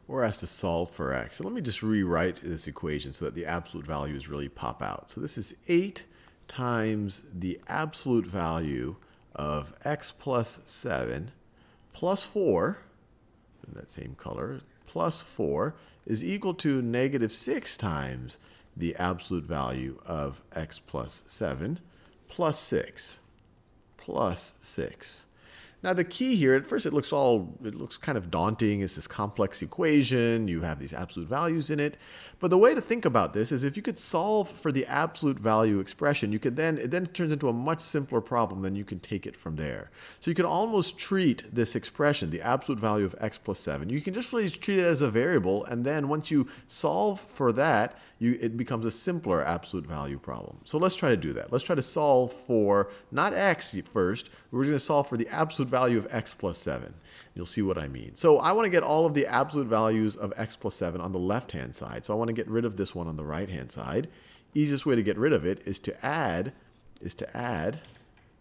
We're asked to solve for x. So let me just rewrite this equation so that the absolute values really pop out. So this is 8 times the absolute value of x plus 7 plus 4, in that same color, plus 4 is equal to negative 6 times the absolute value of x plus 7 plus 6 plus 6. Now the key here, at first it looks kind of daunting. It's this complex equation. You have these absolute values in it. But the way to think about this is if you could solve for the absolute value expression, it then turns into a much simpler problem, then you can take it from there. So you can almost treat this expression, the absolute value of x plus 7, you can just really treat it as a variable, and then once you solve for that, it becomes a simpler absolute value problem. So let's try to do that. Let's try to solve for, not x first, we're going to solve for the absolute value of x plus 7. You'll see what I mean. So I want to get all of the absolute values of x plus 7 on the left-hand side. So I want to get rid of this one on the right-hand side. Easiest way to get rid of it is to add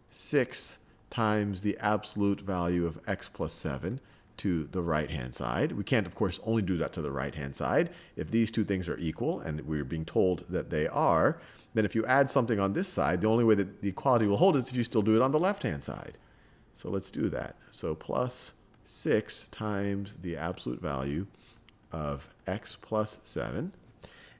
6 times the absolute value of x plus 7 to the right-hand side. We can't, of course, only do that to the right-hand side. If these two things are equal, and we're being told that they are, then if you add something on this side, the only way that the equality will hold is if you still do it on the left-hand side. So let's do that. So plus 6 times the absolute value of x plus 7.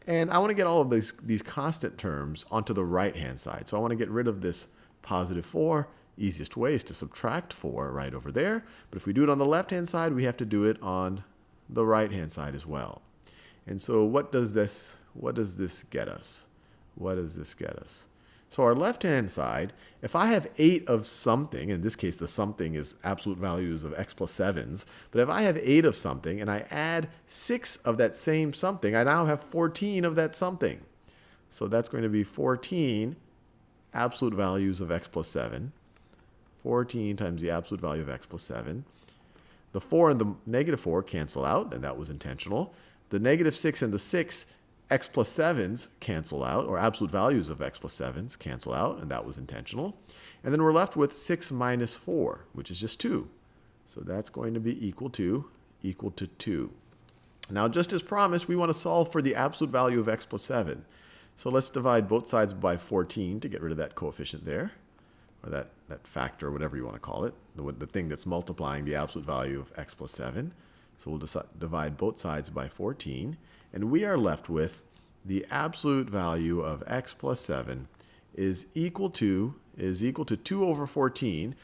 And I want to get all of these constant terms onto the right-hand side. So I want to get rid of this positive 4. Easiest way is to subtract 4 right over there. But if we do it on the left-hand side, we have to do it on the right-hand side as well. And so what does this get us? What does this get us? So our left-hand side, if I have 8 of something, in this case the something is absolute values of x plus 7s, but if I have 8 of something and I add 6 of that same something, I now have 14 of that something. So that's going to be 14 absolute values of x plus 7. 14 times the absolute value of x plus 7. The 4 and the negative 4 cancel out, and that was intentional. The negative 6 and the 6 x plus 7s cancel out, or absolute values of x plus 7s cancel out, and that was intentional. And then we're left with 6 minus 4, which is just 2. So that's going to be equal to 2. Now, just as promised, we want to solve for the absolute value of x plus 7. So let's divide both sides by 14 to get rid of that coefficient there, or that factor, whatever you want to call it, the thing that's multiplying the absolute value of x plus 7. So we'll divide both sides by 14, and we are left with the absolute value of x plus 7 is equal to 2 over 14.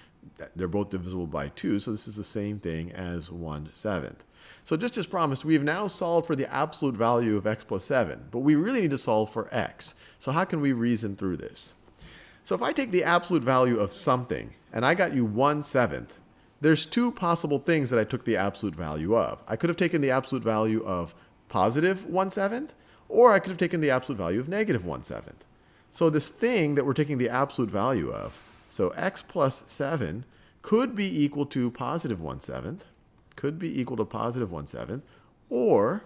They're both divisible by 2, so this is the same thing as 1/7. So just as promised, we have now solved for the absolute value of x plus 7, but we really need to solve for x. So how can we reason through this? So if I take the absolute value of something, and I got you 1/7, there's two possible things that I took the absolute value of. I could have taken the absolute value of positive 1/7, or I could have taken the absolute value of negative 1/7. So this thing that we're taking the absolute value of, so x plus 7 could be equal to positive 1/7, or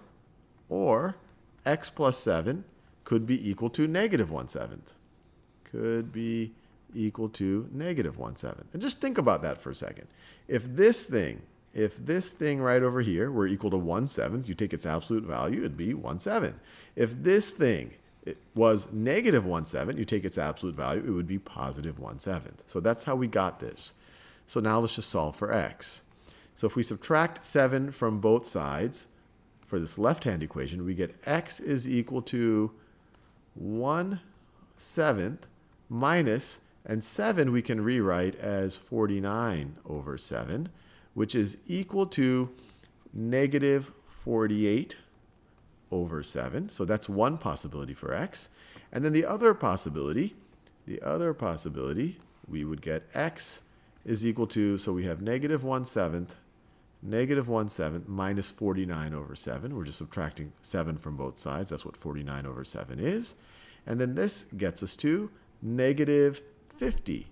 x plus 7 could be equal to negative 1/7. Could be equal to negative 1/7. And just think about that for a second. If this thing right over here were equal to 1/7, you take its absolute value, it'd be 1/7. If this thing was negative 1/7, you take its absolute value, it would be positive 1/7. So that's how we got this. So now let's just solve for x. So if we subtract 7 from both sides for this left-hand equation, we get x is equal to 1/7 minus, and 7 we can rewrite as 49 over 7, which is equal to negative 48 over 7. So that's one possibility for x. And then the other possibility, we would get x is equal to, so we have negative 1/7 minus 49 over 7. We're just subtracting 7 from both sides. That's what 49 over 7 is. And then this gets us to negative 50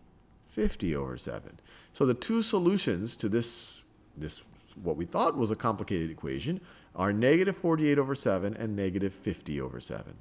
over 7. So the two solutions to this what we thought was a complicated equation are negative 48 over 7 and negative 50 over 7.